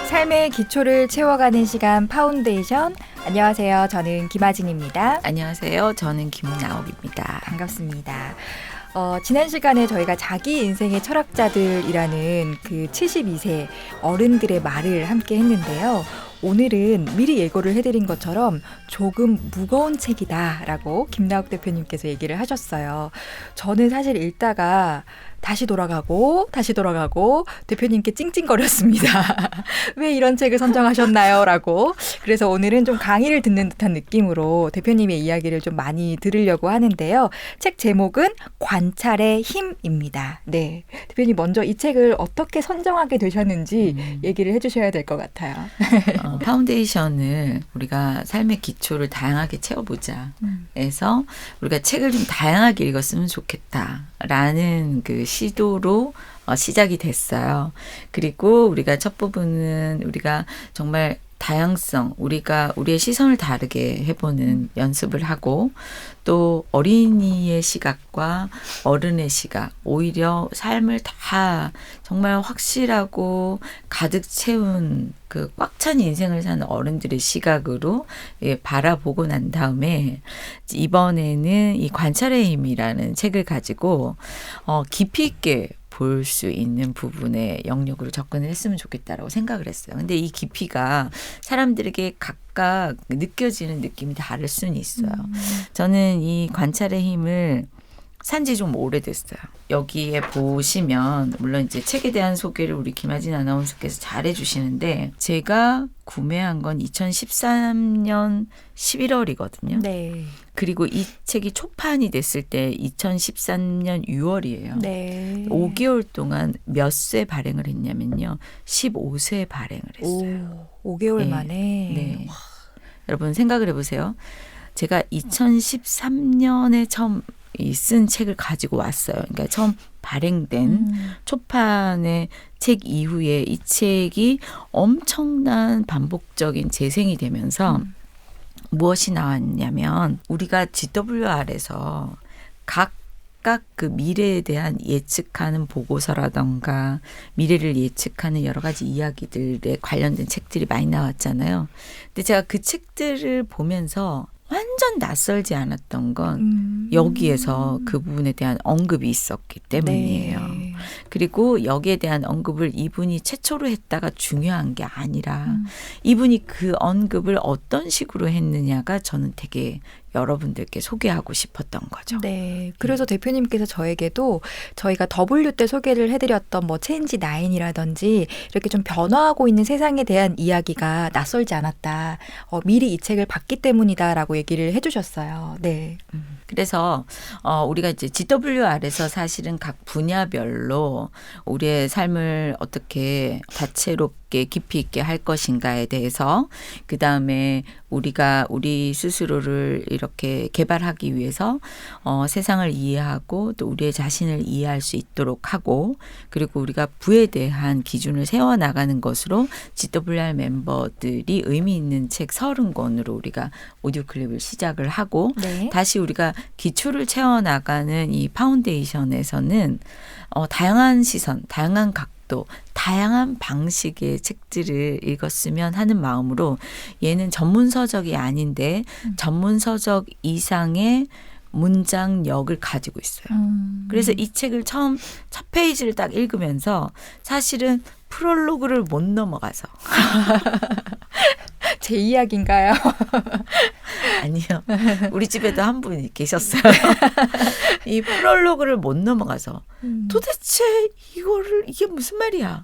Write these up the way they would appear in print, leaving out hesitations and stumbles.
삶의 기초를 채워가는 시간 파운데이션. 안녕하세요. 저는 김아진입니다. 안녕하세요. 저는 김나옥입니다. 반갑습니다. 지난 시간에 저희가 자기 인생의 철학자들이라는 그 72세 어른들의 말을 함께 했는데요. 오늘은 미리 예고를 해드린 것처럼 조금 무거운 책이다라고 김나옥 대표님께서 얘기를 하셨어요. 저는 사실 읽다가 다시 돌아가고 대표님께 찡찡거렸습니다. 왜 이런 책을 선정하셨나요? 라고. 그래서 오늘은 좀 강의를 듣는 듯한 느낌으로 대표님의 이야기를 좀 많이 들으려고 하는데요. 책 제목은 관찰의 힘입니다. 네, 대표님 먼저 이 책을 어떻게 선정하게 되셨는지 얘기를 해주셔야 될 것 같아요. 파운데이션을 우리가 삶의 기초를 다양하게 채워보자 해서 우리가 책을 좀 다양하게 읽었으면 좋겠다라는 그 시도로 시작이 됐어요. 그리고 우리가 첫 부분은 우리가 정말 다양성, 우리의 시선을 다르게 해보는 연습을 하고 또 어린이의 시각과 어른의 시각, 오히려 삶을 다 정말 확실하고 가득 채운 그 꽉 찬 인생을 사는 어른들의 시각으로 바라보고 난 다음에 이번에는 이 관찰의 힘이라는 책을 가지고 깊이 있게 볼 수 있는 부분의 영역으로 접근을 했으면 좋겠다라고 생각을 했어요. 근데 이 깊이가 사람들에게 각각 느껴지는 느낌이 다를 수는 있어요. 저는 이 관찰의 힘을 산지 좀 오래됐어요. 여기에 보시면 물론 이제 책에 대한 소개를 우리 김아진 아나운서께서 잘 해주시는데 제가 구매한 건 2013년 11월이거든요. 네. 그리고 이 책이 초판이 됐을 때 2013년 6월이에요. 네. 5개월 동안 몇 쇄 발행을 했냐면요. 15쇄 발행을 했어요. 5개월 네. 만에. 네. 여러분 생각을 해보세요. 제가 2013년에 처음 쓴 책을 가지고 왔어요. 그러니까 처음 발행된 초판의 책 이후에 이 책이 엄청난 반복적인 재생이 되면서 무엇이 나왔냐면 우리가 GWR에서 각각 그 미래에 대한 예측하는 보고서라던가 미래를 예측하는 여러 가지 이야기들에 관련된 책들이 많이 나왔잖아요. 근데 제가 그 책들을 보면서 완전 낯설지 않았던 건 여기에서 그 부분에 대한 언급이 있었기 때문이에요. 네. 그리고 여기에 대한 언급을 이분이 최초로 했다가 중요한 게 아니라 이분이 그 언급을 어떤 식으로 했느냐가 저는 되게 여러분들께 소개하고 싶었던 거죠. 네. 그래서 대표님께서 저에게도 저희가 W 때 소개를 해드렸던 뭐 체인지 9이라든지 이렇게 좀 변화하고 있는 세상에 대한 이야기가 낯설지 않았다. 미리 이 책을 봤기 때문이다라고 얘기를 해주셨어요. 네. 그래서 우리가 이제 GWR에서 사실은 각 분야별로 우리의 삶을 어떻게 다채롭게 깊이 있게 할 것인가에 대해서 그다음에 우리가 우리 스스로를 이렇게 개발하기 위해서 세상을 이해하고 또 우리의 자신을 이해할 수 있도록 하고 그리고 우리가 부에 대한 기준을 세워나가는 것으로 GWR 멤버들이 의미 있는 책 30권으로 우리가 오디오 클립을 시작을 하고 네. 다시 우리가 기초를 채워나가는 이 파운데이션에서는 다양한 시선, 다양한 각도, 다양한 방식의 책들을 읽었으면 하는 마음으로 얘는 전문서적이 아닌데 전문서적 이상의 문장력을 가지고 있어요. 그래서 이 책을 처음 첫 페이지를 딱 읽으면서 사실은 프롤로그를 못 넘어가서 제 이야기인가요? 아니요. 우리 집에도 한 분이 계셨어요. 이 프롤로그를 못 넘어가서 도대체 이게 무슨 말이야?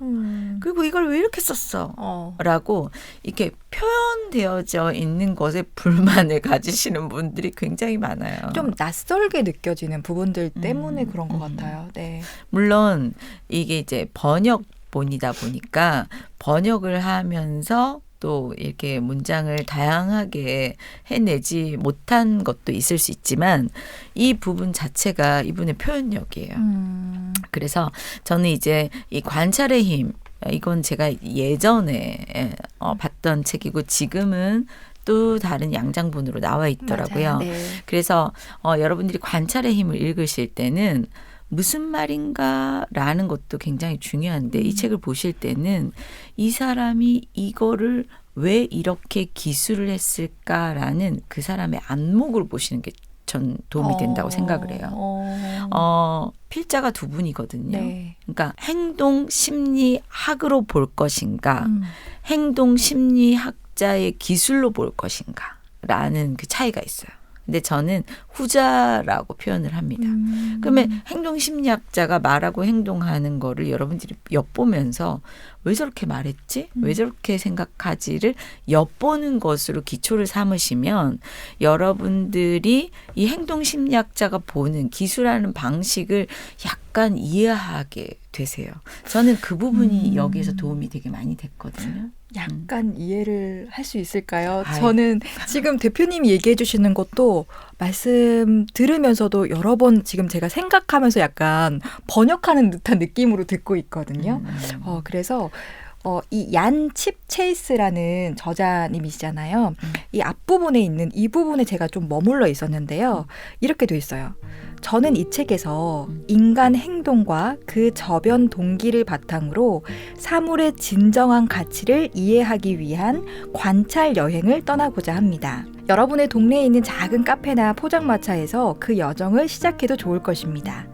그리고 이걸 왜 이렇게 썼어? 라고 이렇게 표현되어져 있는 것에 불만을 가지시는 분들이 굉장히 많아요. 좀 낯설게 느껴지는 부분들 때문에 그런 것 같아요. 네. 물론 이게 이제 번역본이다 보니까 번역을 하면서 또 이렇게 문장을 다양하게 해내지 못한 것도 있을 수 있지만 이 부분 자체가 이분의 표현력이에요. 그래서 저는 이제 이 관찰의 힘, 이건 제가 예전에 봤던 책이고 지금은 또 다른 양장본으로 나와 있더라고요. 맞아요. 네. 그래서 여러분들이 관찰의 힘을 읽으실 때는 무슨 말인가라는 것도 굉장히 중요한데 이 책을 보실 때는 이 사람이 이거를 왜 이렇게 기술을 했을까라는 그 사람의 안목을 보시는 게 전 도움이 된다고 생각을 해요. 필자가 두 분이거든요. 네. 그러니까 행동 심리학으로 볼 것인가, 음. 행동 심리학자의 기술로 볼 것인가라는 그 차이가 있어요. 근데 저는 후자라고 표현을 합니다. 그러면 행동 심리학자가 말하고 행동하는 거를 여러분들이 엿보면서 왜 저렇게 말했지? 왜 저렇게 생각하지를 엿보는 것으로 기초를 삼으시면 여러분들이 이 행동 심리학자가 보는 기술하는 방식을 약간 이해하게 되세요. 저는 그 부분이 여기에서 도움이 되게 많이 됐거든요. 약간 이해를 할 수 있을까요? 아이. 저는 지금 대표님이 얘기해 주시는 것도 말씀 들으면서도 여러 번 지금 제가 생각하면서 약간 번역하는 듯한 느낌으로 듣고 있거든요. 그래서 이 얀 칩 체이스라는 저자님이시잖아요. 이 앞부분에 있는 이 부분에 제가 좀 머물러 있었는데요. 이렇게 돼 있어요. 저는 이 책에서 인간 행동과 그 저변 동기를 바탕으로 사물의 진정한 가치를 이해하기 위한 관찰 여행을 떠나고자 합니다. 여러분의 동네에 있는 작은 카페나 포장마차에서 그 여정을 시작해도 좋을 것입니다.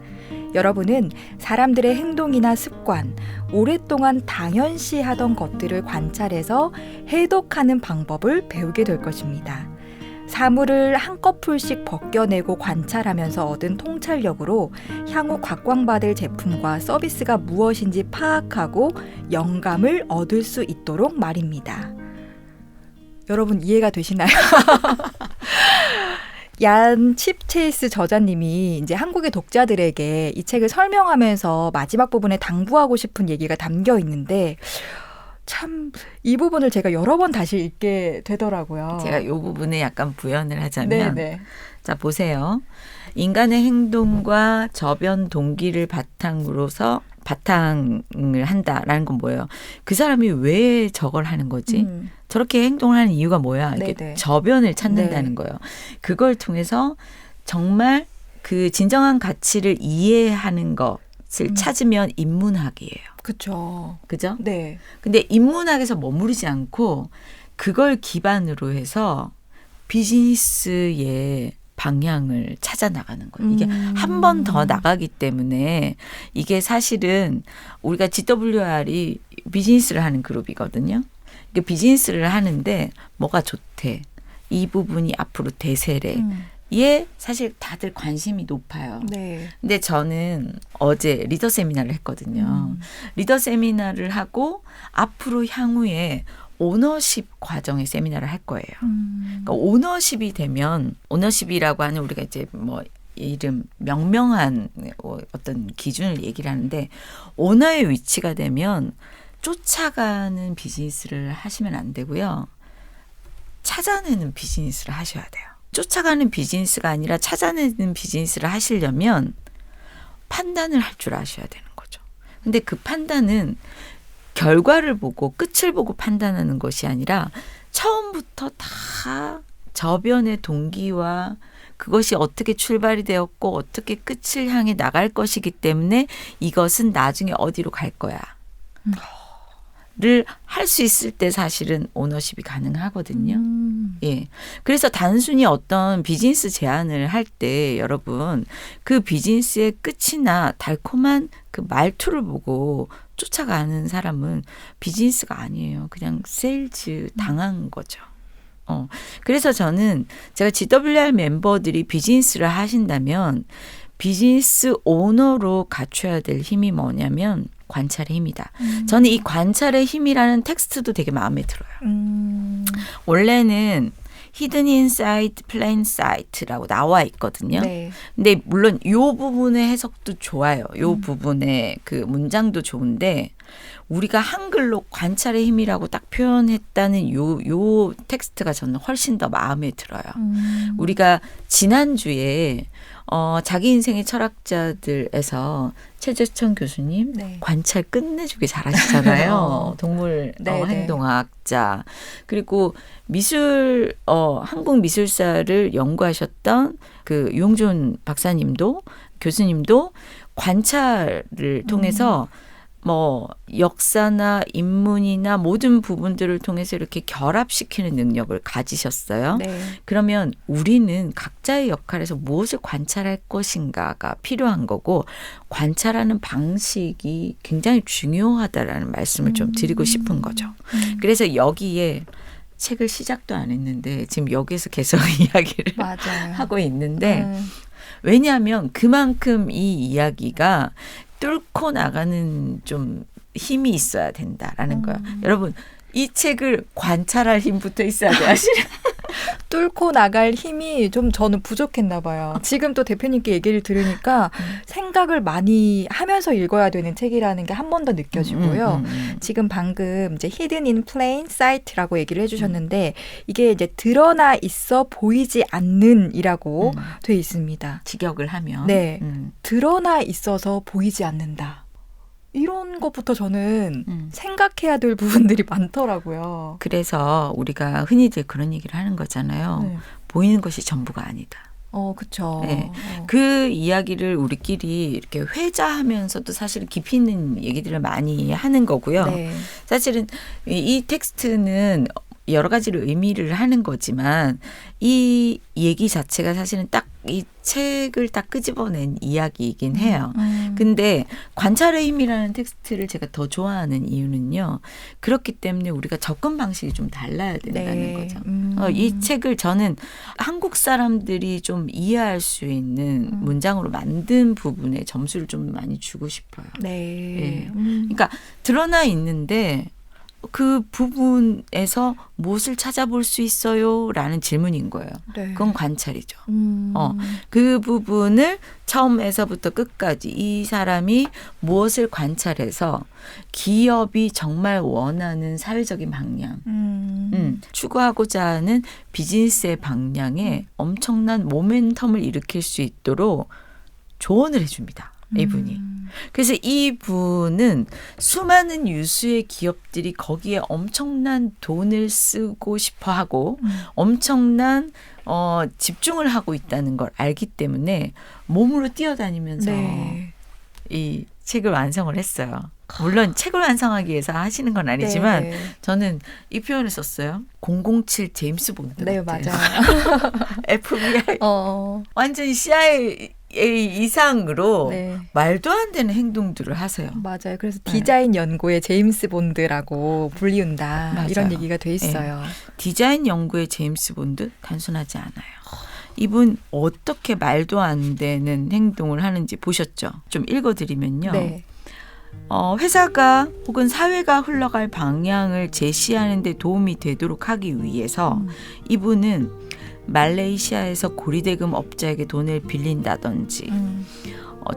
여러분은 사람들의 행동이나 습관, 오랫동안 당연시하던 것들을 관찰해서 해독하는 방법을 배우게 될 것입니다. 사물을 한꺼풀씩 벗겨내고 관찰하면서 얻은 통찰력으로 향후 각광받을 제품과 서비스가 무엇인지 파악하고 영감을 얻을 수 있도록 말입니다. 여러분 이해가 되시나요? 얀 칩체이스 저자님이 이제 한국의 독자들에게 이 책을 설명하면서 마지막 부분에 당부하고 싶은 얘기가 담겨 있는데 참 이 부분을 제가 여러 번 다시 읽게 되더라고요. 제가 이 부분에 약간 부연을 하자면 네네. 자 보세요. 인간의 행동과 저변 동기를 바탕을 한다라는 건 뭐예요? 그 사람이 왜 저걸 하는 거지? 저렇게 행동을 하는 이유가 뭐야? 이렇게 네네. 저변을 찾는다는 네. 거예요. 그걸 통해서 정말 그 진정한 가치를 이해하는 것을 찾으면 인문학이에요. 그렇죠. 그죠? 네. 근데 인문학에서 머무르지 않고 그걸 기반으로 해서 비즈니스의 방향을 찾아 나가는 거예요. 이게 한 번 더 나가기 때문에 이게 사실은 우리가 GWR이 비즈니스를 하는 그룹이거든요. 이게 비즈니스를 하는데 뭐가 좋대. 이 부분이 앞으로 대세래. 에 사실 다들 관심이 높아요. 네. 근데 저는 어제 리더 세미나를 했거든요. 리더 세미나를 하고 앞으로 향후에 오너십 과정의 세미나를 할 거예요. 그러니까 오너십이 되면 오너십이라고 하는 우리가 이제 뭐 이름 명명한 어떤 기준을 얘기를 하는데 오너의 위치가 되면 쫓아가는 비즈니스를 하시면 안 되고요. 찾아내는 비즈니스를 하셔야 돼요. 쫓아가는 비즈니스가 아니라 찾아내는 비즈니스를 하시려면 판단을 할 줄 아셔야 되는 거죠. 근데 그 판단은 결과를 보고 끝을 보고 판단하는 것이 아니라 처음부터 다 저변의 동기와 그것이 어떻게 출발이 되었고 어떻게 끝을 향해 나갈 것이기 때문에 이것은 나중에 어디로 갈 거야. 를 할 수 있을 때 사실은 오너십이 가능하거든요. 예. 그래서 단순히 어떤 비즈니스 제안을 할 때 여러분 그 비즈니스의 끝이나 달콤한 그 말투를 보고 쫓아가는 사람은 비즈니스가 아니에요. 그냥 세일즈 당한 거죠. 그래서 저는 제가 GWR 멤버들이 비즈니스를 하신다면 비즈니스 오너로 갖춰야 될 힘이 뭐냐면 관찰의 힘이다. 저는 이 관찰의 힘이라는 텍스트도 되게 마음에 들어요. 원래는 히든 인사이트, 플레인 사이트라고 나와 있거든요. 네. 근데 물론 이 부분의 해석도 좋아요. 이 부분의 그 문장도 좋은데 우리가 한글로 관찰의 힘이라고 딱 표현했다는 요 텍스트가 저는 훨씬 더 마음에 들어요. 우리가 지난주에 자기 인생의 철학자들에서 최재천 교수님 네. 관찰 끝내주게 잘하시잖아요. 동물 네, 네. 행동학자. 그리고 미술 한국 미술사를 연구하셨던 그 유홍준 박사님도 교수님도 관찰을 통해서 뭐 역사나 인문이나 모든 부분들을 통해서 이렇게 결합시키는 능력을 가지셨어요. 네. 그러면 우리는 각자의 역할에서 무엇을 관찰할 것인가가 필요한 거고 관찰하는 방식이 굉장히 중요하다라는 말씀을 좀 드리고 싶은 거죠. 그래서 여기에 책을 시작도 안 했는데 지금 여기서 계속 이야기를 맞아요. 하고 있는데 왜냐하면 그만큼 이 이야기가 뚫고 나가는 좀 힘이 있어야 된다라는 거예요. 여러분 이 책을 관찰할 힘부터 있어야 돼요. 뚫고 나갈 힘이 좀 저는 부족했나 봐요. 지금 또 대표님께 얘기를 들으니까 생각을 많이 하면서 읽어야 되는 책이라는 게 한 번 더 느껴지고요. 지금 방금 이제 Hidden in Plain Sight라고 얘기를 해주셨는데 이게 이제 드러나 있어 보이지 않는이라고 돼 있습니다. 직역을 하면 네, 드러나 있어서 보이지 않는다. 이런 것부터 저는 생각해야 될 부분들이 많더라고요. 그래서 우리가 흔히들 그런 얘기를 하는 거잖아요. 네. 보이는 것이 전부가 아니다. 그쵸. 네. 그 이야기를 우리끼리 이렇게 회자하면서도 사실 깊이 있는 얘기들을 많이 하는 거고요. 네. 사실은 이 텍스트는 여러 가지로 의미를 하는 거지만 이 얘기 자체가 사실은 딱 이 책을 딱 끄집어낸 이야기이긴 해요. 근데 관찰의 힘이라는 텍스트를 제가 더 좋아하는 이유는요. 그렇기 때문에 우리가 접근 방식이 좀 달라야 된다는 네. 거죠. 이 책을 저는 한국 사람들이 좀 이해할 수 있는 문장으로 만든 부분에 점수를 좀 많이 주고 싶어요. 네. 네. 그러니까 드러나 있는데 그 부분에서 무엇을 찾아볼 수 있어요? 라는 질문인 거예요. 네. 그건 관찰이죠. 그 부분을 처음에서부터 끝까지 이 사람이 무엇을 관찰해서 기업이 정말 원하는 사회적인 방향, 추구하고자 하는 비즈니스의 방향에 엄청난 모멘텀을 일으킬 수 있도록 조언을 해줍니다. 이분이. 그래서 이분은 수많은 유수의 기업들이 거기에 엄청난 돈을 쓰고 싶어 하고 엄청난 집중을 하고 있다는 걸 알기 때문에 몸으로 뛰어다니면서 네. 이 책을 완성을 했어요. 물론 책을 완성하기 위해서 하시는 건 아니지만 네. 저는 이 표현을 썼어요. 007 제임스 본드. 네, 같아요. 맞아요. FBI. 완전 CIA 이상으로 네. 말도 안 되는 행동들을 하세요. 맞아요. 그래서 디자인 연구의 제임스 본드라고 불리운다. 맞아요. 이런 얘기가 돼 있어요. 디자인 연구의 제임스 본드 단순하지 않아요. 이분 어떻게 말도 안 되는 행동을 하는지 보셨죠? 좀 읽어드리면요. 네. 회사가 혹은 사회가 흘러갈 방향을 제시하는 데 도움이 되도록 하기 위해서 이분은 말레이시아에서 고리대금 업자에게 돈을 빌린다든지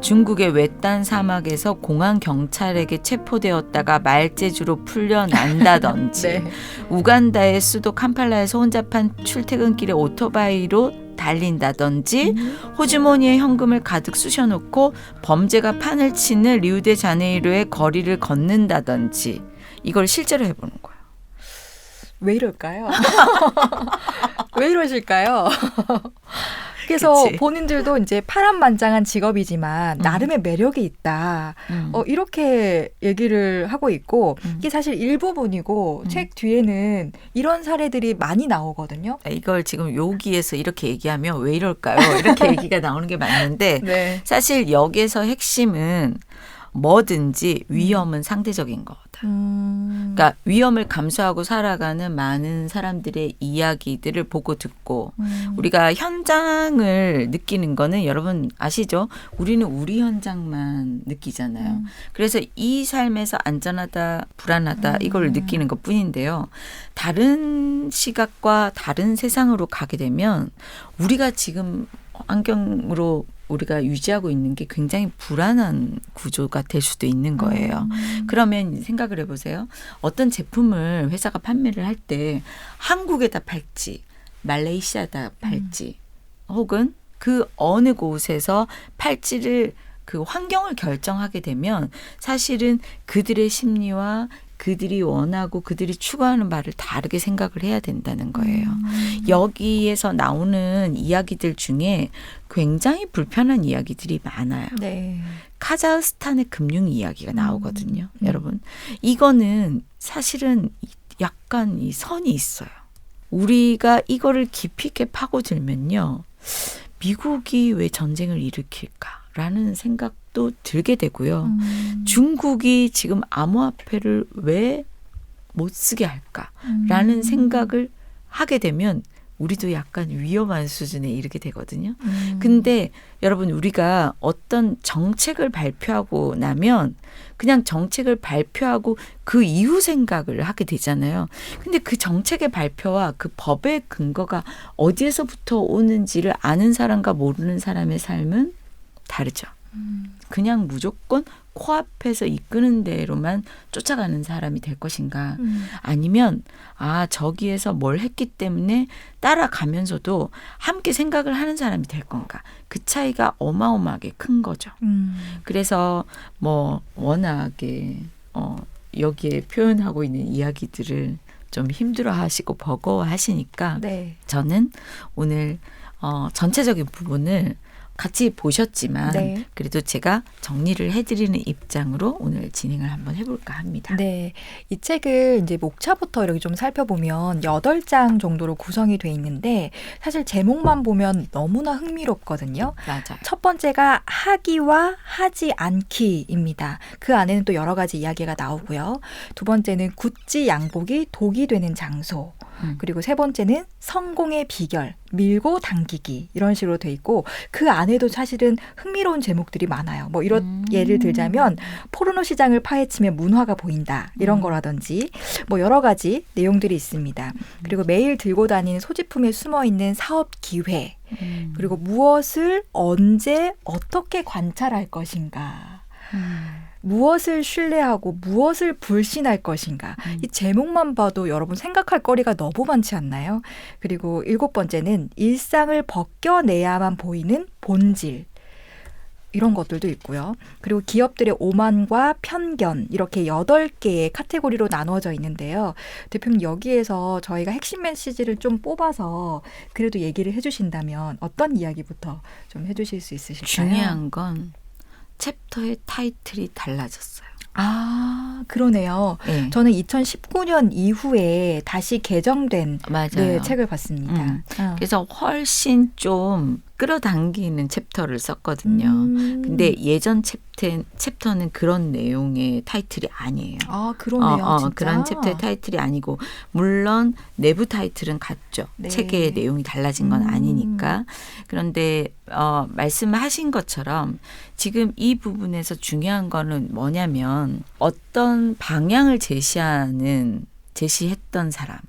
중국의 외딴 사막에서 공항 경찰에게 체포되었다가 말재주로 풀려난다든지 네. 우간다의 수도 캄팔라에서 혼잡한 출퇴근길에 오토바이로 달린다든지 호주머니에 현금을 가득 쑤셔놓고 범죄가 판을 치는 리우데자네이루의 거리를 걷는다든지 이걸 실제로 해보는 거예요. 왜 이럴까요? 왜 이러실까요? 그래서 그치. 본인들도 이제 파란만장한 직업이지만 나름의 매력이 있다. 이렇게 얘기를 하고 있고 이게 사실 일부분이고 책 뒤에는 이런 사례들이 많이 나오거든요. 이걸 지금 여기에서 이렇게 얘기하면 왜 이럴까요? 이렇게 얘기가 나오는 게 맞는데 네. 사실 여기에서 핵심은 뭐든지 위험은 상대적인 거다. 그러니까 위험을 감수하고 살아가는 많은 사람들의 이야기들을 보고 듣고 우리가 현장을 느끼는 거는 여러분 아시죠? 우리는 우리 현장만 느끼잖아요. 그래서 이 삶에서 안전하다, 불안하다 이걸 느끼는 것뿐인데요. 다른 시각과 다른 세상으로 가게 되면 우리가 지금 환경으로 우리가 유지하고 있는 게 굉장히 불안한 구조가 될 수도 있는 거예요. 그러면 생각을 해보세요. 어떤 제품을 회사가 판매를 할 때 한국에다 팔지 말레이시아다 팔지 혹은 그 어느 곳에서 팔지를 그 환경을 결정하게 되면 사실은 그들의 심리와 그들이 원하고 그들이 추구하는 바를 다르게 생각을 해야 된다는 거예요. 여기에서 나오는 이야기들 중에 굉장히 불편한 이야기들이 많아요. 네. 카자흐스탄의 금융 이야기가 나오거든요. 여러분. 이거는 사실은 약간 이 선이 있어요. 우리가 이거를 깊이 있게 파고들면요. 미국이 왜 전쟁을 일으킬까라는 생각도 들게 되고요. 중국이 지금 암호화폐를 왜 못 쓰게 할까라는 생각을 하게 되면 우리도 약간 위험한 수준에 이르게 되거든요. 근데 여러분 우리가 어떤 정책을 발표하고 나면 그냥 정책을 발표하고 그 이후 생각을 하게 되잖아요. 근데 그 정책의 발표와 그 법의 근거가 어디에서부터 오는지를 아는 사람과 모르는 사람의 삶은 다르죠. 그냥 무조건 코앞에서 이끄는 대로만 쫓아가는 사람이 될 것인가 아니면 저기에서 뭘 했기 때문에 따라가면서도 함께 생각을 하는 사람이 될 건가 그 차이가 어마어마하게 큰 거죠. 그래서 뭐 워낙에 여기에 표현하고 있는 이야기들을 좀 힘들어하시고 버거워하시니까 네. 저는 오늘 전체적인 부분을 같이 보셨지만 네. 그래도 제가 정리를 해드리는 입장으로 오늘 진행을 한번 해볼까 합니다. 네. 이 책을 이제 목차부터 이렇게 좀 살펴보면 8장 정도로 구성이 돼 있는데 사실 제목만 보면 너무나 흥미롭거든요. 맞아요. 첫 번째가 하기와 하지 않기입니다. 그 안에는 또 여러 가지 이야기가 나오고요. 두 번째는 구찌 양복이 독이 되는 장소. 그리고 세 번째는 성공의 비결, 밀고 당기기 이런 식으로 돼 있고 그 안에도 사실은 흥미로운 제목들이 많아요. 뭐 이런 예를 들자면 포르노 시장을 파헤치며 문화가 보인다 이런 거라든지 뭐 여러 가지 내용들이 있습니다. 그리고 매일 들고 다니는 소지품에 숨어 있는 사업 기회 그리고 무엇을 언제 어떻게 관찰할 것인가. 무엇을 신뢰하고 무엇을 불신할 것인가. 이 제목만 봐도 여러분 생각할 거리가 너무 많지 않나요? 그리고 7번째는 일상을 벗겨내야만 보이는 본질. 이런 것들도 있고요. 그리고 기업들의 오만과 편견 이렇게 8개의 카테고리로 나누어져 있는데요. 대표님 여기에서 저희가 핵심 메시지를 좀 뽑아서 그래도 얘기를 해주신다면 어떤 이야기부터 좀 해주실 수 있으실까요? 중요한 건 챕터의 타이틀이 달라졌어요. 그러네요. 네. 저는 2019년 이후에 다시 개정된 맞아요. 네, 책을 봤습니다. 그래서 훨씬 좀 끌어당기는 챕터를 썼거든요. 근데 예전 챕터는 그런 내용의 타이틀이 아니에요. 그러네요. 진짜. 그런 챕터의 타이틀이 아니고 물론 내부 타이틀은 같죠. 네. 책의 내용이 달라진 건 아니니까. 그런데 말씀하신 것처럼 지금 이 부분에서 중요한 거는 뭐냐면 어떤 방향을 제시했던 사람,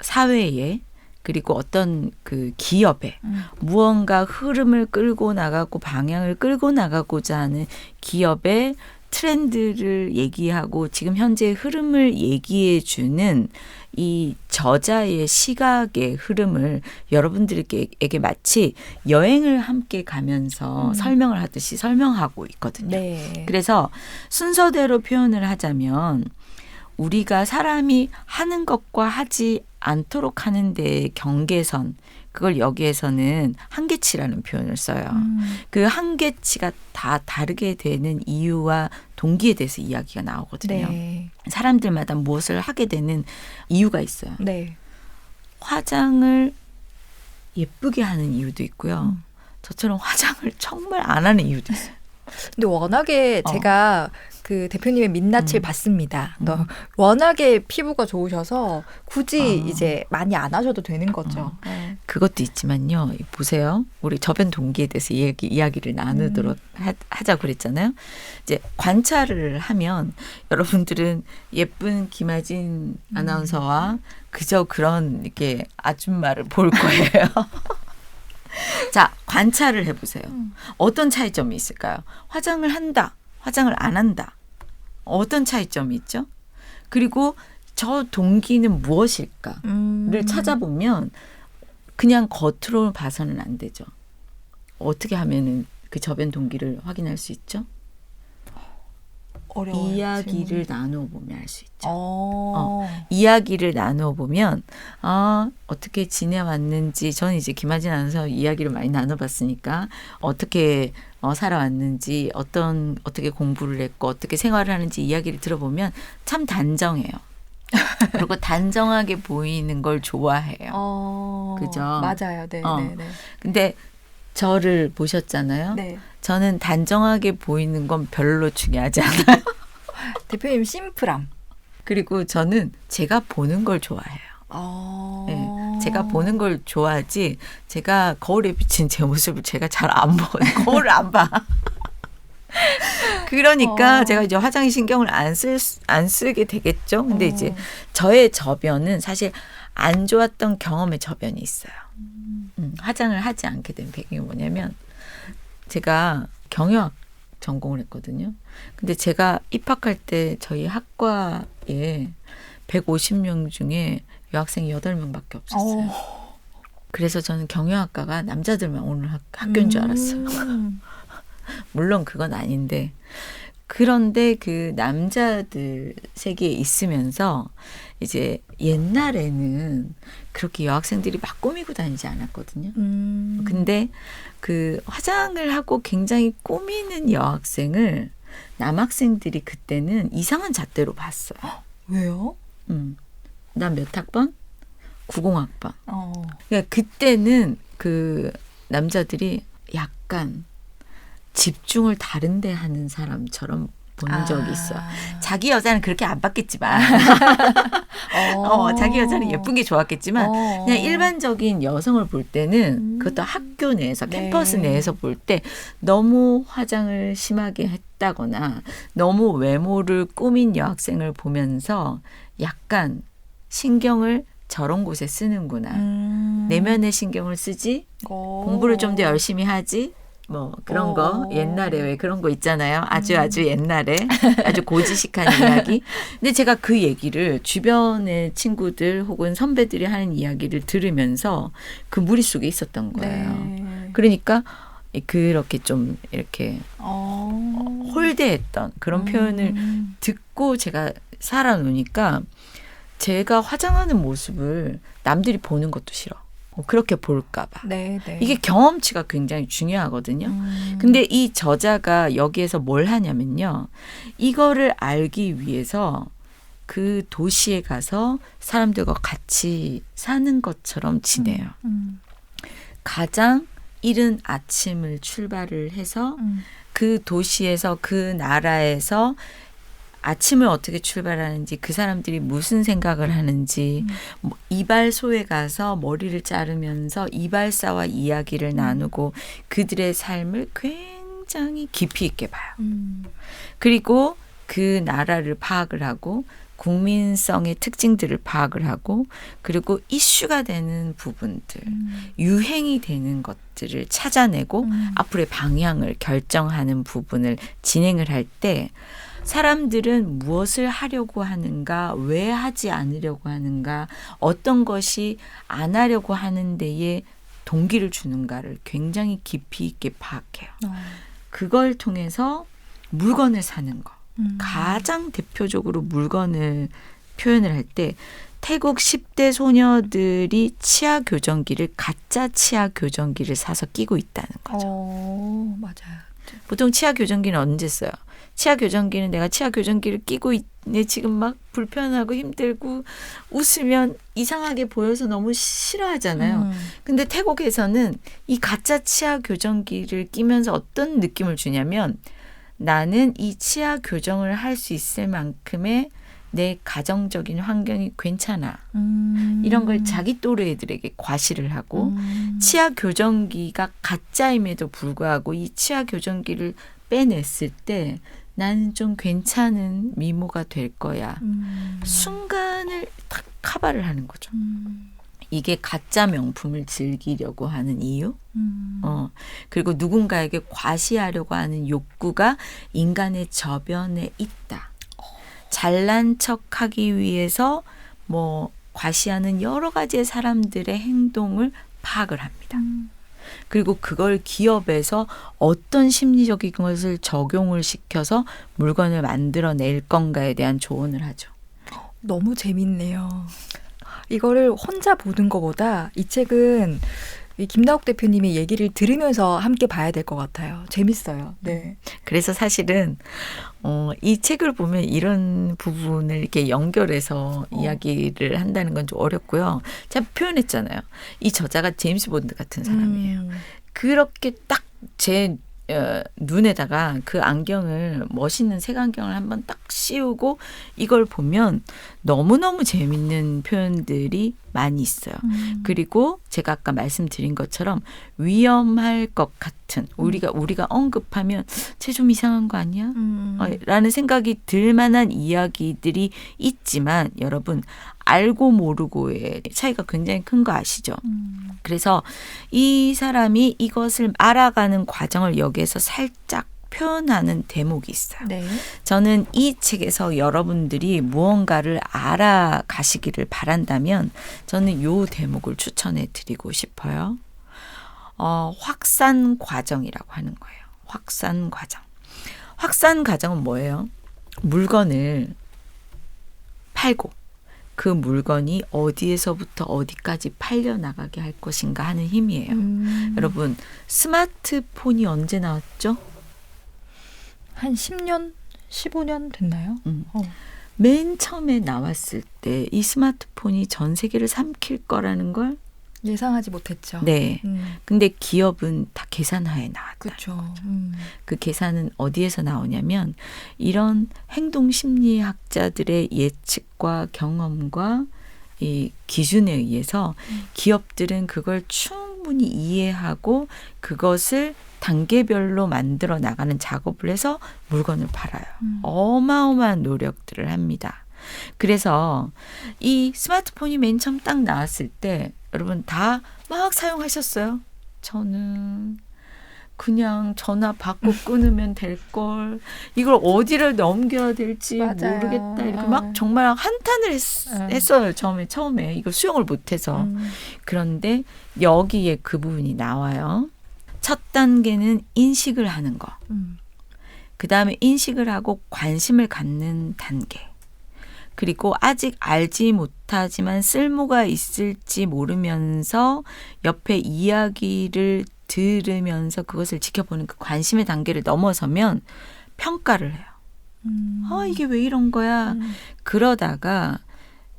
사회에 그리고 어떤 그 기업에 무언가 흐름을 끌고 나가고 방향을 끌고 나가고자 하는 기업의 트렌드를 얘기하고 지금 현재의 흐름을 얘기해 주는 이 저자의 시각의 흐름을 여러분들에게 마치 여행을 함께 가면서 설명을 하듯이 설명하고 있거든요. 네. 그래서 순서대로 표현을 하자면 우리가 사람이 하는 것과 하지 않도록 하는 데의 경계선, 그걸 여기에서는 한계치라는 표현을 써요. 그 한계치가 다 다르게 되는 이유와 동기에 대해서 이야기가 나오거든요. 네. 사람들마다 무엇을 하게 되는 이유가 있어요. 네. 화장을 예쁘게 하는 이유도 있고요. 저처럼 화장을 정말 안 하는 이유도 있어요. 근데 워낙에 제가 그 대표님의 민낯을 봤습니다. 워낙에 피부가 좋으셔서 굳이 이제 많이 안 하셔도 되는 거죠. 그것도 있지만요. 보세요. 우리 저변 동기에 대해서 이야기를 나누도록 하자고 그랬잖아요. 이제 관찰을 하면 여러분들은 예쁜 김아진 아나운서와 그저 그런 이렇게 아줌마를 볼 거예요. 자, 관찰을 해보세요. 어떤 차이점이 있을까요? 화장을 한다, 화장을 안 한다. 어떤 차이점이 있죠? 그리고 저 동기는 무엇일까를 찾아보면 그냥 겉으로 봐서는 안 되죠. 어떻게 하면은 그 저변 동기를 확인할 수 있죠? 어려워요. 이야기를 나누어 보면 알 수 있죠. 어. 이야기를 나누어 보면 어떻게 지내왔는지 저는 이제 김하진 아나운서 이야기를 많이 나눠봤으니까 어떻게 살아왔는지 어떻게 공부를 했고 어떻게 생활을 하는지 이야기를 들어보면 참 단정해요. 그리고 단정하게 보이는 걸 좋아해요. 그죠? 맞아요. 네, 네, 네. 근데 저를 보셨잖아요. 네. 저는 단정하게 보이는 건 별로 중요하지 않아요. 대표님 심플함. 그리고 저는 제가 보는 걸 좋아해요. 네, 제가 보는 걸 좋아하지 제가 거울에 비친 제 모습을 제가 잘 안 봐요. 거울을 안 봐. 그러니까 제가 이제 화장에 신경을 안 쓰게 되겠죠. 근데 이제 저의 저변은 사실 안 좋았던 경험의 저변이 있어요. 화장을 하지 않게 된 배경이 뭐냐면 제가 경영학 전공을 했거든요. 근데 제가 입학할 때 저희 학과에 150명 중에 여학생이 8명밖에 없었어요. 그래서 저는 경영학과가 남자들만 오는 학교인 줄 알았어요. 물론 그건 아닌데 그런데 그 남자들 세계에 있으면서 이제 옛날에는 그렇게 여학생들이 막 꾸미고 다니지 않았거든요. 근데 그 화장을 하고 굉장히 꾸미는 여학생을 남학생들이 그때는 이상한 잣대로 봤어요. 왜요? 난 몇 학번? 90학번. 그러니까 그때는 그 남자들이 약간 집중을 다른 데 하는 사람처럼 본 적이 있어요. 자기 여자는 그렇게 안 봤겠지만 자기 여자는 예쁜 게 좋았겠지만 그냥 일반적인 여성을 볼 때는 그것도 학교 내에서 캠퍼스 내에서 볼 때 너무 화장을 심하게 했다거나 너무 외모를 꾸민 여학생을 보면서 약간 신경을 저런 곳에 쓰는구나. 내면의 신경을 쓰지 공부를 좀 더 열심히 하지 뭐 그런 거 옛날에 왜 그런 거 있잖아요. 아주 옛날에 아주 고지식한 이야기. 근데 제가 그 얘기를 주변의 친구들 혹은 선배들이 하는 이야기를 들으면서 그 무릿속에 있었던 거예요. 네. 그러니까 그렇게 좀 이렇게 홀대했던 그런 표현을 듣고 제가 살아노니까 제가 화장하는 모습을 남들이 보는 것도 싫어. 그렇게 볼까 봐. 네, 네. 이게 경험치가 굉장히 중요하거든요. 근데 이 저자가 여기에서 뭘 하냐면요. 이거를 알기 위해서 그 도시에 가서 사람들과 같이 사는 것처럼 지내요. 가장 이른 아침을 출발을 해서 그 도시에서 그 나라에서 아침을 어떻게 출발하는지 그 사람들이 무슨 생각을 하는지 이발소에 가서 머리를 자르면서 이발사와 이야기를 나누고 그들의 삶을 굉장히 깊이 있게 봐요. 그리고 그 나라를 파악을 하고 국민성의 특징들을 파악을 하고 그리고 이슈가 되는 부분들, 유행이 되는 것들을 찾아내고 앞으로의 방향을 결정하는 부분을 진행을 할 때 사람들은 무엇을 하려고 하는가, 왜 하지 않으려고 하는가, 어떤 것이 안 하려고 하는 데에 동기를 주는가를 굉장히 깊이 있게 파악해요. 그걸 통해서 물건을 사는 거. 가장 대표적으로 물건을 표현을 할 때 태국 10대 소녀들이 치아 교정기를 가짜 치아 교정기를 사서 끼고 있다는 거죠. 맞아요. 보통 치아 교정기는 언제 써요? 치아 교정기는 내가 치아 교정기를 끼고 있네 지금 막 불편하고 힘들고 웃으면 이상하게 보여서 너무 싫어하잖아요. 근데 태국에서는 이 가짜 치아 교정기를 끼면서 어떤 느낌을 주냐면 나는 이 치아 교정을 할 수 있을 만큼의 내 가정적인 환경이 괜찮아. 이런 걸 자기 또래 애들에게 과시를 하고 치아 교정기가 가짜임에도 불구하고 이 치아 교정기를 빼냈을 때 나는 좀 괜찮은 미모가 될 거야. 순간을 탁 커버를 하는 거죠. 이게 가짜 명품을 즐기려고 하는 이유, 그리고 누군가에게 과시하려고 하는 욕구가 인간의 저변에 있다. 잘난 척하기 위해서 뭐 과시하는 여러 가지의 사람들의 행동을 파악을 합니다. 그리고 그걸 기업에서 어떤 심리적인 것을 적용을 시켜서 물건을 만들어낼 건가에 대한 조언을 하죠. 너무 재밌네요. 이거를 혼자 보는 것보다 이 책은 이 김나옥 대표님의 얘기를 들으면서 함께 봐야 될 것 같아요. 재밌어요. 네. 그래서 사실은 이 책을 보면 이런 부분을 이렇게 연결해서 이야기를 한다는 건 좀 어렵고요. 제가 표현했잖아요. 이 저자가 제임스 본드 같은 사람이에요. 그렇게 딱 제 눈에다가 그 안경을 멋있는 색안경을 한번 딱 씌우고 이걸 보면 너무너무 재밌는 표현들이 많이 있어요. 그리고 제가 아까 말씀드린 것처럼 위험할 것 같은 우리가 언급하면 쟤 좀 이상한 거 아니야? 라는 생각이 들 만한 이야기들이 있지만 여러분 알고 모르고의 차이가 굉장히 큰 거 아시죠? 그래서 이 사람이 이것을 알아가는 과정을 여기에서 살짝 표현하는 대목이 있어요. 네. 저는 이 책에서 여러분들이 무언가를 알아가시기를 바란다면 저는 이 대목을 추천해 드리고 싶어요. 확산 과정이라고 하는 거예요. 확산 과정. 확산 과정은 뭐예요? 물건을 팔고 그 물건이 어디에서부터 어디까지 팔려나가게 할 것인가 하는 힘이에요. 여러분 스마트폰이 언제 나왔죠? 한 10년, 15년 됐나요? 맨 처음에 나왔을 때 이 스마트폰이 전 세계를 삼킬 거라는 걸 예상하지 못했죠. 네. 근데 기업은 다 계산하에 나왔다. 그렇죠. 그 계산은 어디에서 나오냐면 이런 행동 심리학자들의 예측과 경험과 이 기준에 의해서 기업들은 그걸 충분히 이해하고 그것을 단계별로 만들어 나가는 작업을 해서 물건을 팔아요. 어마어마한 노력들을 합니다. 그래서 이 스마트폰이 맨 처음 딱 나왔을 때 여러분 다 막 사용하셨어요? 저는 그냥 전화 받고 끊으면 될 걸 이걸 어디를 넘겨야 될지 맞아요. 모르겠다 이렇게 막 정말 한탄을 했어요. 처음에 이걸 수용을 못해서. 그런데 여기에 그 부분이 나와요. 첫 단계는 인식을 하는 거. 그 다음에 인식을 하고 관심을 갖는 단계. 그리고 아직 알지 못하지만 쓸모가 있을지 모르면서 옆에 이야기를 들으면서 그것을 지켜보는 그 관심의 단계를 넘어서면 평가를 해요. 이게 왜 이런 거야? 그러다가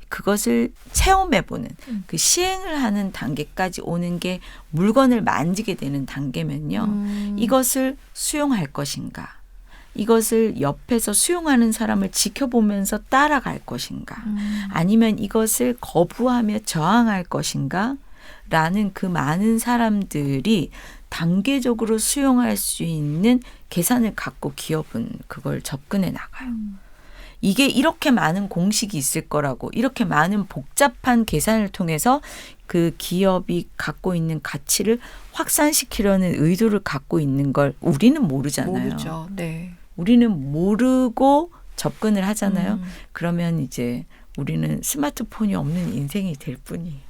그것을 체험해보는 그 시행을 하는 단계까지 오는 게 물건을 만지게 되는 단계면요. 이것을 수용할 것인가? 이것을 옆에서 수용하는 사람을 지켜보면서 따라갈 것인가? 아니면 이것을 거부하며 저항할 것인가? 라는 그 많은 사람들이 단계적으로 수용할 수 있는 계산을 갖고 기업은 그걸 접근해 나가요. 이게 이렇게 많은 공식이 있을 거라고 이렇게 많은 복잡한 계산을 통해서 그 기업이 갖고 있는 가치를 확산시키려는 의도를 갖고 있는 걸 우리는 모르잖아요. 모르죠. 네. 우리는 모르고 접근을 하잖아요. 그러면 이제 우리는 스마트폰이 없는 인생이 될 뿐이에요.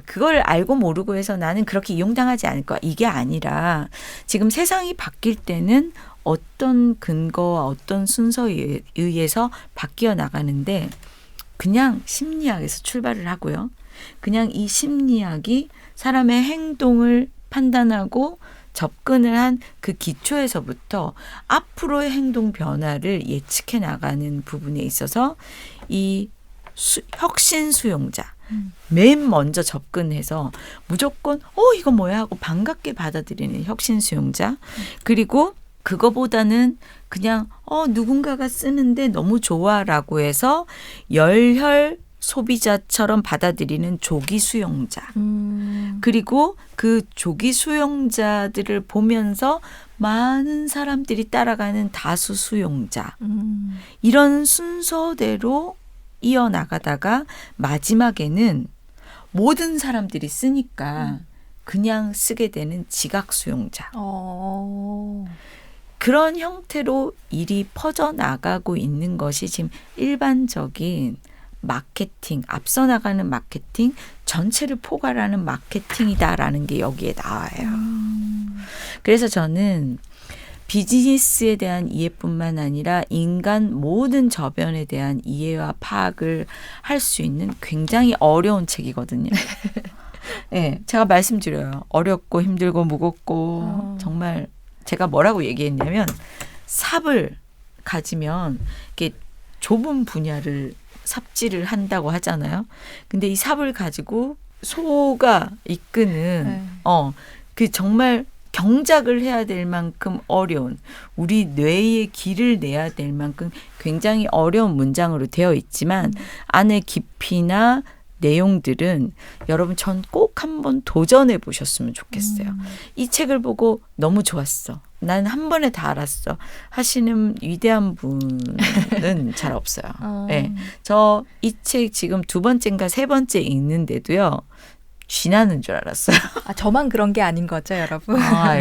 그걸 알고 모르고 해서 나는 그렇게 이용당하지 않을 거야. 이게 아니라 지금 세상이 바뀔 때는 어떤 근거와 어떤 순서에 의해서 바뀌어 나가는데 그냥 심리학에서 출발을 하고요. 그냥 이 심리학이 사람의 행동을 판단하고 접근을 한 그 기초에서부터 앞으로의 행동 변화를 예측해 나가는 부분에 있어서 이 혁신 수용자 맨 먼저 접근해서 무조건 이거 뭐야 하고 반갑게 받아들이는 혁신 수용자 그리고 그거보다는 그냥 누군가가 쓰는데 너무 좋아라고 해서 열혈 소비자처럼 받아들이는 조기 수용자. 그리고 그 조기 수용자들을 보면서 많은 사람들이 따라가는 다수 수용자. 이런 순서대로 이어나가다가 마지막에는 모든 사람들이 쓰니까 그냥 쓰게 되는 지각 수용자. 그런 형태로 일이 퍼져나가고 있는 것이 지금 일반적인 마케팅, 앞서 나가는 마케팅, 전체를 포괄하는 마케팅이다라는 게 여기에 나와요. 그래서 저는 비즈니스에 대한 이해뿐만 아니라 인간 모든 저변에 대한 이해와 파악을 할 수 있는 굉장히 어려운 책이거든요. 네, 제가 말씀드려요. 어렵고 힘들고 무겁고 정말 제가 뭐라고 얘기했냐면 삽을 가지면 이렇게 좁은 분야를 삽질을 한다고 하잖아요. 근데 이 삽을 가지고 소가 이끄는 그 정말 경작을 해야 될 만큼 어려운 우리 뇌에 길을 내야 될 만큼 굉장히 어려운 문장으로 되어 있지만 안에 깊이나 내용들은 여러분 전 꼭 한번 도전해 보셨으면 좋겠어요. 이 책을 보고 너무 좋았어. 난 한 번에 다 알았어. 하시는 위대한 분은 잘 없어요. 네. 저 이 책 지금 2번째인가 3번째 읽는데도요. 쥐나는 줄 알았어요. 저만 그런 게 아닌 거죠, 여러분?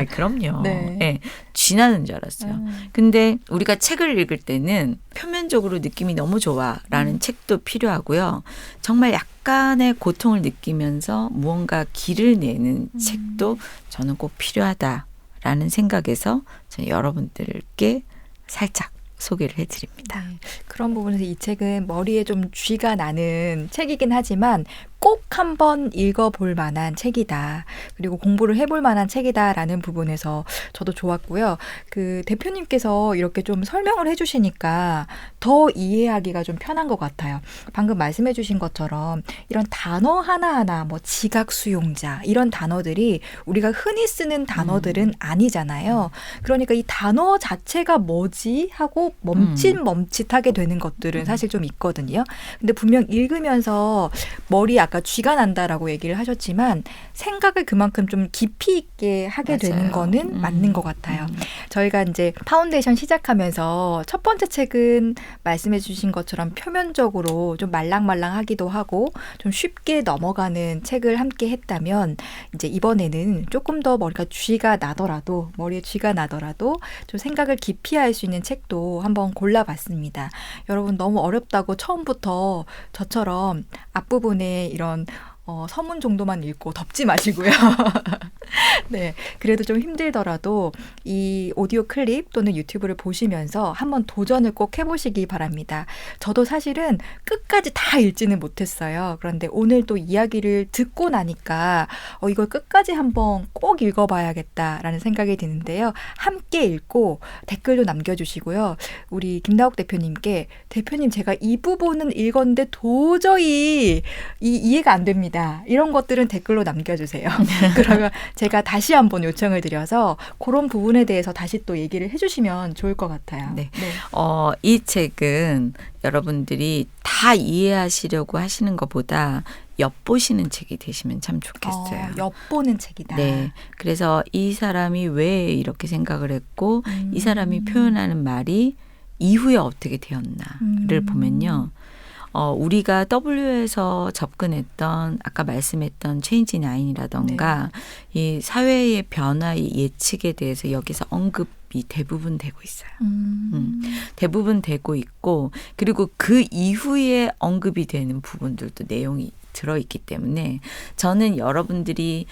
그럼요. 네. 네, 쥐나는 줄 알았어요. 근데 우리가 책을 읽을 때는 표면적으로 느낌이 너무 좋아라는 책도 필요하고요. 정말 약간의 고통을 느끼면서 무언가 길을 내는 책도 저는 꼭 필요하다라는 생각에서 저는 여러분들께 살짝 소개를 해드립니다. 네, 그런 부분에서 이 책은 머리에 좀 쥐가 나는 책이긴 하지만 꼭 한번 읽어볼 만한 책이다. 그리고 공부를 해볼 만한 책이다라는 부분에서 저도 좋았고요. 그 대표님께서 이렇게 좀 설명을 해주시니까 더 이해하기가 좀 편한 것 같아요. 방금 말씀해주신 것처럼 이런 단어 하나하나 뭐 지각 수용자 이런 단어들이 우리가 흔히 쓰는 단어들은 아니잖아요. 그러니까 이 단어 자체가 뭐지 하고 멈칫멈칫하게 되는 것들은 사실 좀 있거든요. 근데 분명 읽으면서 머리 아까 쥐가 난다라고 얘기를 하셨지만 생각을 그만큼 좀 깊이 있게 하게 되는 거는 맞는 것 같아요. 저희가 이제 파운데이션 시작하면서 첫 번째 책은 말씀해 주신 것처럼 표면적으로 좀 말랑말랑하기도 하고 좀 쉽게 넘어가는 책을 함께 했다면 이제 이번에는 조금 더 머리에 쥐가 나더라도 좀 생각을 깊이 할 수 있는 책도 한번 골라봤습니다. 여러분 너무 어렵다고 처음부터 저처럼 앞부분에 이런 서문 정도만 읽고 덮지 마시고요. 네, 그래도 좀 힘들더라도 이 오디오 클립 또는 유튜브를 보시면서 한번 도전을 꼭 해보시기 바랍니다. 저도 사실은 끝까지 다 읽지는 못했어요. 그런데 오늘 또 이야기를 듣고 나니까 이걸 끝까지 한번 꼭 읽어봐야겠다라는 생각이 드는데요. 함께 읽고 댓글도 남겨주시고요. 우리 김나옥 대표님께 대표님 제가 이 부분은 읽었는데 도저히 이해가 안 됩니다. 이런 것들은 댓글로 남겨주세요. 그러면 제가 다시 한번 요청을 드려서 그런 부분에 대해서 다시 또 얘기를 해주시면 좋을 것 같아요. 네. 이 책은 여러분들이 다 이해하시려고 하시는 것보다 엿보시는 책이 되시면 참 좋겠어요. 엿보는 책이다. 네. 그래서 이 사람이 왜 이렇게 생각을 했고 이 사람이 표현하는 말이 이후에 어떻게 되었나를 보면요. 우리가 W에서 접근했던 아까 말씀했던 체인지 9이라던가 이 사회의 변화의 예측에 대해서 여기서 언급이 대부분 되고 있어요. 대부분 되고 있고 그리고 그 이후에 언급이 되는 부분들도 내용이 들어있기 때문에 저는 여러분들이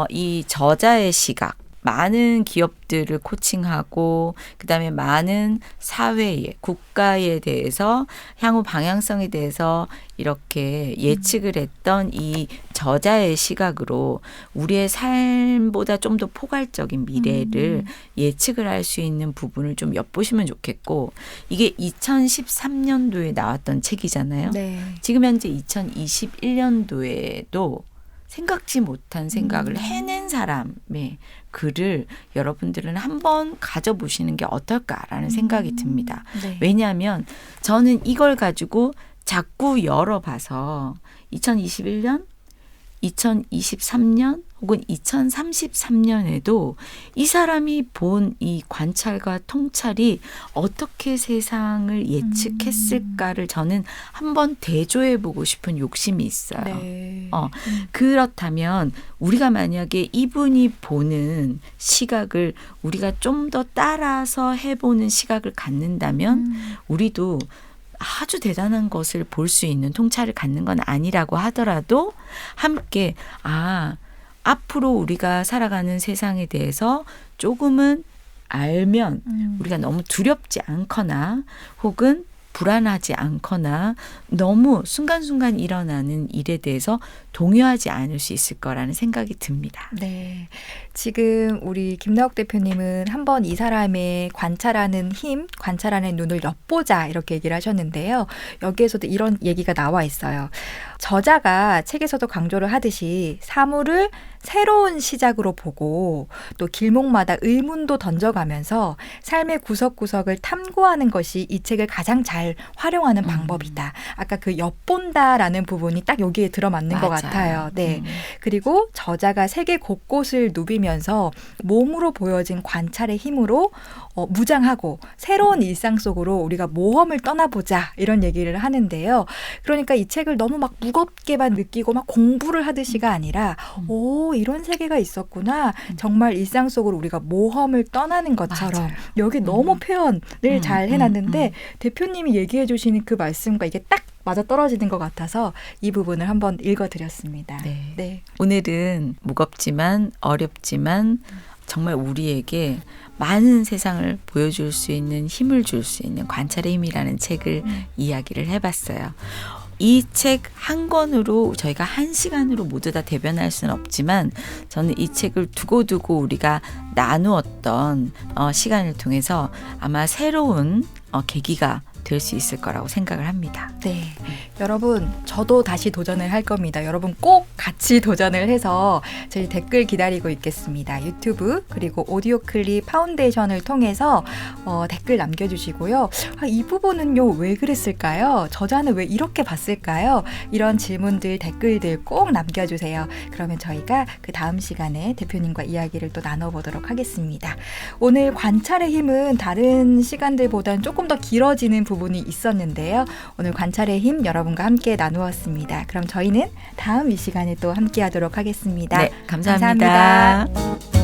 이 저자의 시각 많은 기업들을 코칭하고 그다음에 많은 사회에 국가에 대해서 향후 방향성에 대해서 이렇게 예측을 했던 이 저자의 시각으로 우리의 삶보다 좀 더 포괄적인 미래를 예측을 할 수 있는 부분을 좀 엿보시면 좋겠고 이게 2013년도에 나왔던 책이잖아요. 네. 지금 현재 2021년도에도 생각지 못한 생각을 해낸 사람의 글을 여러분들은 한번 가져보시는 게 어떨까라는 생각이 듭니다. 네. 왜냐하면 저는 이걸 가지고 자꾸 열어봐서 2021년, 2023년, 혹은 2033년에도 이 사람이 본 이 관찰과 통찰이 어떻게 세상을 예측했을까를 저는 한번 대조해보고 싶은 욕심이 있어요. 네. 그렇다면 우리가 만약에 이분이 보는 시각을 우리가 좀 더 따라서 해보는 시각을 갖는다면 우리도 아주 대단한 것을 볼 수 있는 통찰을 갖는 건 아니라고 하더라도 함께 앞으로 우리가 살아가는 세상에 대해서 조금은 알면 우리가 너무 두렵지 않거나 혹은 불안하지 않거나 너무 순간순간 일어나는 일에 대해서 동요하지 않을 수 있을 거라는 생각이 듭니다. 네. 지금 우리 김나옥 대표님은 한번 이 사람의 관찰하는 힘, 관찰하는 눈을 엿보자 이렇게 얘기를 하셨는데요. 여기에서도 이런 얘기가 나와 있어요. 저자가 책에서도 강조를 하듯이 사물을 새로운 시작으로 보고 또 길목마다 의문도 던져가면서 삶의 구석구석을 탐구하는 것이 이 책을 가장 잘 활용하는 방법이다. 아까 그 엿본다라는 부분이 딱 여기에 들어맞는 것 같아요. 네. 그리고 저자가 세계 곳곳을 누비면서 몸으로 보여진 관찰의 힘으로 무장하고 새로운 일상 속으로 우리가 모험을 떠나보자 이런 얘기를 하는데요. 그러니까 이 책을 너무 막 무겁게만 느끼고 막 공부를 하듯이가 아니라 오 이런 세계가 있었구나. 정말 일상 속으로 우리가 모험을 떠나는 것처럼 맞아요. 여기 너무 표현을 잘 해놨는데 대표님이 얘기해 주시는 그 말씀과 이게 딱 맞아 떨어지는 것 같아서 이 부분을 한번 읽어드렸습니다. 네. 네. 오늘은 무겁지만 어렵지만 정말 우리에게 많은 세상을 보여줄 수 있는 힘을 줄 수 있는 관찰의 힘이라는 책을 이야기를 해봤어요. 이 책 한 권으로 저희가 1시간으로 모두 다 대변할 수는 없지만 저는 이 책을 두고두고 우리가 나누었던 시간을 통해서 아마 새로운 계기가 될 수 있을 거라고 생각을 합니다. 네. 여러분, 저도 다시 도전을 할 겁니다. 여러분 꼭 같이 도전을 해서 저희 댓글 기다리고 있겠습니다. 유튜브 그리고 오디오 클립 파운데이션을 통해서 댓글 남겨주시고요. 이 부분은요, 왜 그랬을까요? 저자는 왜 이렇게 봤을까요? 이런 질문들, 댓글들 꼭 남겨주세요. 그러면 저희가 그 다음 시간에 대표님과 이야기를 또 나눠보도록 하겠습니다. 오늘 관찰의 힘은 다른 시간들보다는 조금 더 길어지는 부분이 있었는데요. 오늘 관찰의 힘 여러분과 함께 나누었습니다. 그럼 저희는 다음 이 시간에 또 함께 하도록 하겠습니다. 네, 감사합니다. 감사합니다.